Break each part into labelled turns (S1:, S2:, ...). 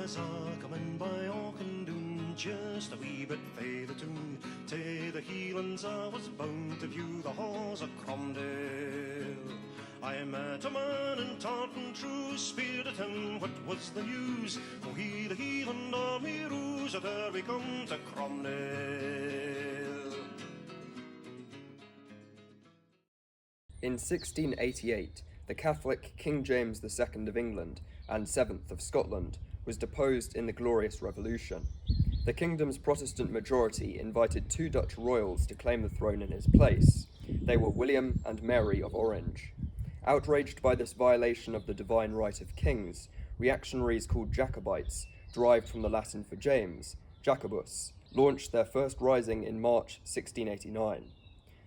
S1: as a coming by Auchindoun, just a wee bit fae the tune. Tae the Hielands I was bound to view the Haughs of Cromdale. I met a man in tartan true, speared at him, what was the news? Oh, he the Hieland army rose, there we come to Cromdale.
S2: In 1688, the Catholic King James II of England and 7th of Scotland was deposed in the Glorious Revolution. The kingdom's Protestant majority invited 2 Dutch royals to claim the throne in his place. They were William and Mary of Orange. Outraged by this violation of the divine right of kings, reactionaries called Jacobites, derived from the Latin for James, Jacobus, launched their first rising in March 1689.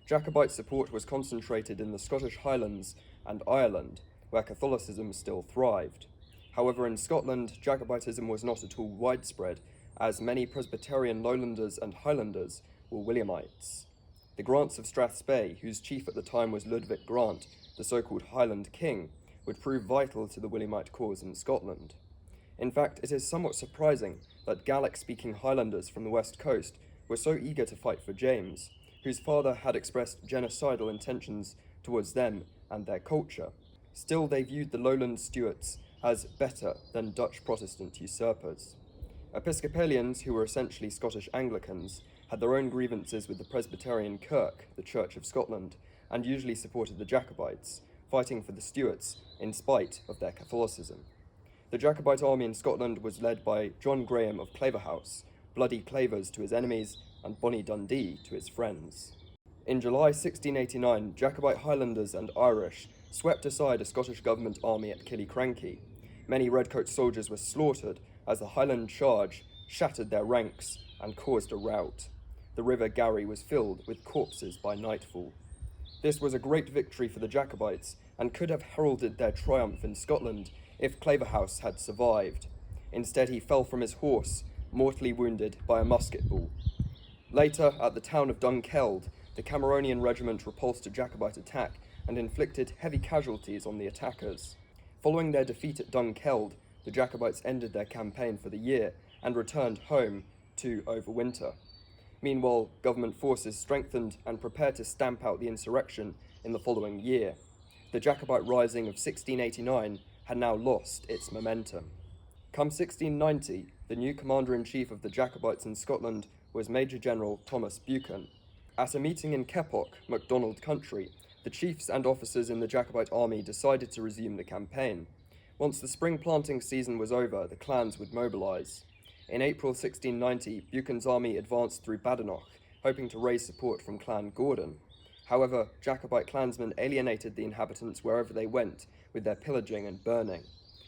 S2: Jacobite support was concentrated in the Scottish Highlands and Ireland, where Catholicism still thrived. However, in Scotland, Jacobitism was not at all widespread, as many Presbyterian Lowlanders and Highlanders were Williamites. The grants of Strathspey, whose chief at the time was Ludwig Grant, the so-called Highland King, would prove vital to the Williamite cause in Scotland. In fact, it is somewhat surprising that Gaelic-speaking Highlanders from the west coast were so eager to fight for James, whose father had expressed genocidal intentions towards them and their culture. Still, they viewed the Lowland Stuarts as better than Dutch Protestant usurpers. Episcopalians, who were essentially Scottish Anglicans, had their own grievances with the Presbyterian Kirk, the Church of Scotland, and usually supported the Jacobites, fighting for the Stuarts in spite of their Catholicism. The Jacobite army in Scotland was led by John Graham of Claverhouse, bloody Clavers to his enemies and Bonnie Dundee to his friends. In July 1689, Jacobite Highlanders and Irish swept aside a Scottish government army at Killiecrankie. Many redcoat soldiers were slaughtered as the Highland charge shattered their ranks and caused a rout. The River Garry was filled with corpses by nightfall. This was a great victory for the Jacobites and could have heralded their triumph in Scotland if Claverhouse had survived. Instead, he fell from his horse, mortally wounded by a musket ball. Later, at the town of Dunkeld, the Cameronian regiment repulsed a Jacobite attack and inflicted heavy casualties on the attackers. Following their defeat at Dunkeld, the Jacobites ended their campaign for the year and returned home to overwinter. Meanwhile, government forces strengthened and prepared to stamp out the insurrection in the following year. The Jacobite Rising of 1689 had now lost its momentum. Come 1690, the new commander-in-chief of the Jacobites in Scotland was Major General Thomas Buchan. At a meeting in Keppoch, MacDonald country, the chiefs and officers in the Jacobite army decided to resume the campaign. Once the spring planting season was over, the clans would mobilise. In April 1690, Buchan's army advanced through Badenoch, hoping to raise support from Clan Garten. However, Jacobite clansmen alienated the inhabitants wherever they went, with their pillaging and burning.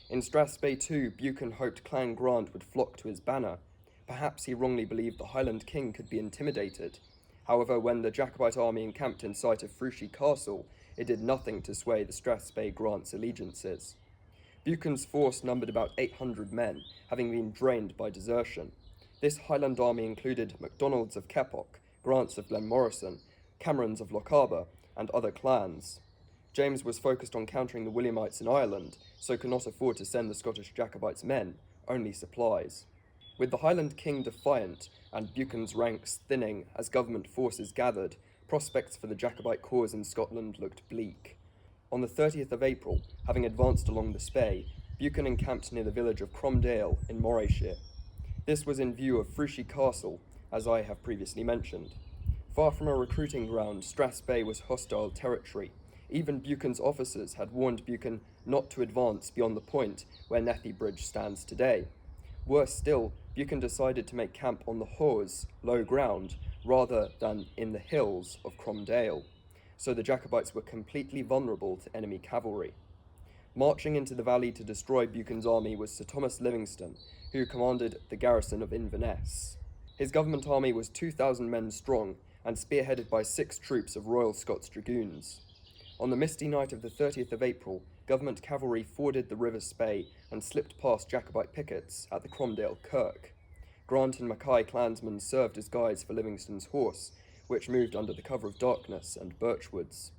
S2: In Strathspey too, Buchan hoped Clan Grant would flock to his banner. Perhaps he wrongly believed the Highland King could be intimidated. However, when the Jacobite army encamped in sight of Frushy Castle, it did nothing to sway the Strathspey Grant's allegiances. Buchan's force numbered about 800 men, having been drained by desertion. This Highland army included MacDonalds of Keppoch, Grants of Glenmorrison, Camerons of Lochaber, and other clans. James was focused on countering the Williamites in Ireland, so could not afford to send the Scottish Jacobites men, only supplies. With the Highland King defiant and Buchan's ranks thinning as government forces gathered, prospects for the Jacobite cause in Scotland looked bleak. On the 30th of April, having advanced along the Spey, Buchan encamped near the village of Cromdale in Morayshire. This was in view of Frushy Castle, as I have previously mentioned. Far from a recruiting ground, Strathspey was hostile territory. Even Buchan's officers had warned Buchan not to advance beyond the point where Nethy Bridge stands today. Worse still, Buchan decided to make camp on the Haughs, low ground, rather than in the hills of Cromdale, so the Jacobites were completely vulnerable to enemy cavalry. Marching into the valley to destroy Buchan's army was Sir Thomas Livingston, who commanded the garrison of Inverness. His government army was 2,000 men strong and spearheaded by 6 troops of Royal Scots Dragoons. On the misty night of the 30th of April, government cavalry forded the River Spey and slipped past Jacobite pickets at the Cromdale Kirk. Grant and Mackay clansmen served as guides for Livingston's horse, which moved under the cover of darkness and birchwoods.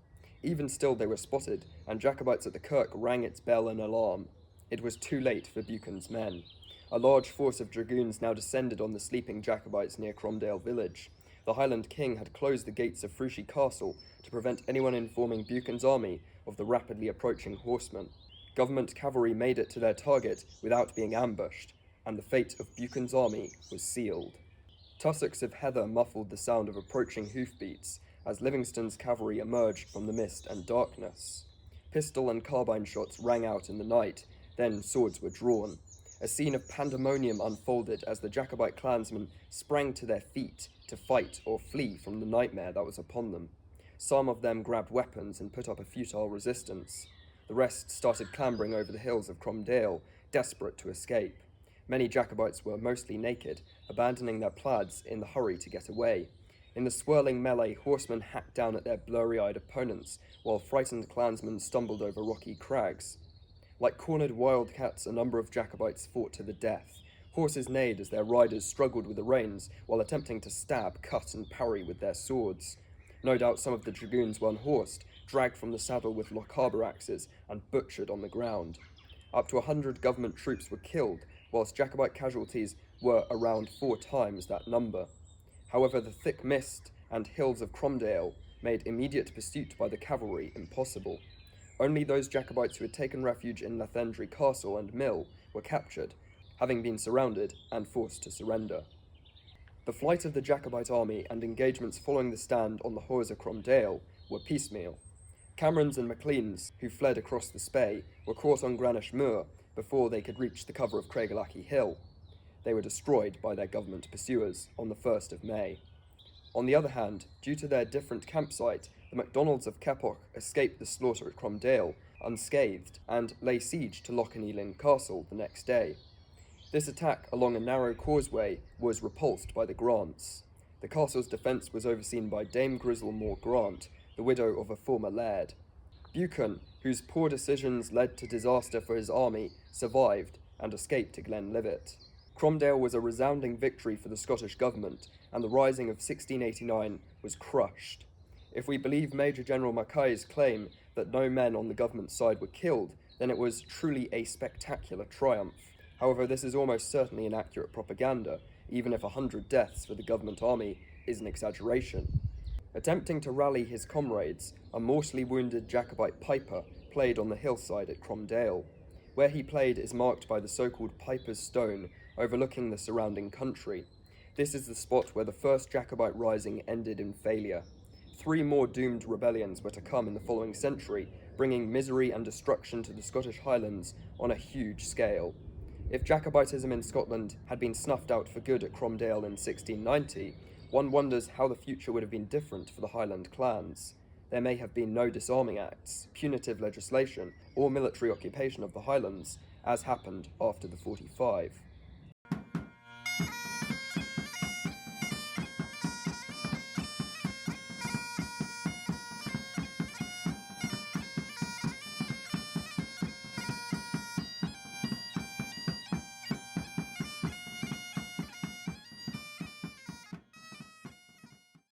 S2: Even still they were spotted, and Jacobites at the Kirk rang its bell in alarm. It was too late for Buchan's men. A large force of dragoons now descended on the sleeping Jacobites near Cromdale village. The Highland king had closed the gates of Frushy Castle to prevent anyone informing Buchan's army of the rapidly approaching horsemen. Government cavalry made it to their target without being ambushed, and the fate of Buchan's army was sealed. Tussocks of heather muffled the sound of approaching hoofbeats as Livingston's cavalry emerged from the mist and darkness. Pistol and carbine shots rang out in the night, then swords were drawn. A scene of pandemonium unfolded as the Jacobite clansmen sprang to their feet to fight or flee from the nightmare that was upon them. Some of them grabbed weapons and put up a futile resistance. The rest started clambering over the hills of Cromdale, desperate to escape. Many Jacobites were mostly naked, abandoning their plaids in the hurry to get away. In the swirling melee, horsemen hacked down at their blurry-eyed opponents, while frightened clansmen stumbled over rocky crags. Like cornered wildcats, a number of Jacobites fought to the death. Horses neighed as their riders struggled with the reins, while attempting to stab, cut, and parry with their swords. No doubt some of the dragoons were unhorsed, dragged from the saddle with Lochaber axes, and butchered on the ground. Up to 100 government troops were killed, whilst Jacobite casualties were around 4 times that number. However, the thick mist and hills of Cromdale made immediate pursuit by the cavalry impossible. Only those Jacobites who had taken refuge in Lathendry Castle and Mill were captured, having been surrounded and forced to surrender. The flight of the Jacobite army and engagements following the stand on the Haughs of Cromdale were piecemeal. Camerons and Macleans, who fled across the Spey, were caught on Granish Moor before they could reach the cover of Craigelachie Hill. They were destroyed by their government pursuers on the 1st of May. On the other hand, due to their different campsite, the MacDonalds of Keppoch escaped the slaughter at Cromdale unscathed and lay siege to Lochaneelin Castle the next day. This attack along a narrow causeway was repulsed by the Grants. The castle's defence was overseen by Dame Grizzlemore Grant, the widow of a former laird. Buchan, whose poor decisions led to disaster for his army, survived and escaped to Glenlivet. Cromdale was a resounding victory for the Scottish government, and the Rising of 1689 was crushed. If we believe Major General Mackay's claim that no men on the government side were killed, then it was truly a spectacular triumph. However, this is almost certainly inaccurate propaganda, even if 100 deaths for the government army is an exaggeration. Attempting to rally his comrades, a mortally wounded Jacobite piper played on the hillside at Cromdale. Where he played is marked by the so-called Piper's Stone, overlooking the surrounding country. This is the spot where the first Jacobite rising ended in failure. 3 more doomed rebellions were to come in the following century, bringing misery and destruction to the Scottish Highlands on a huge scale. If Jacobitism in Scotland had been snuffed out for good at Cromdale in 1690, one wonders how the future would have been different for the Highland clans. There may have been no disarming acts, punitive legislation, or military occupation of the Highlands, as happened after the 45.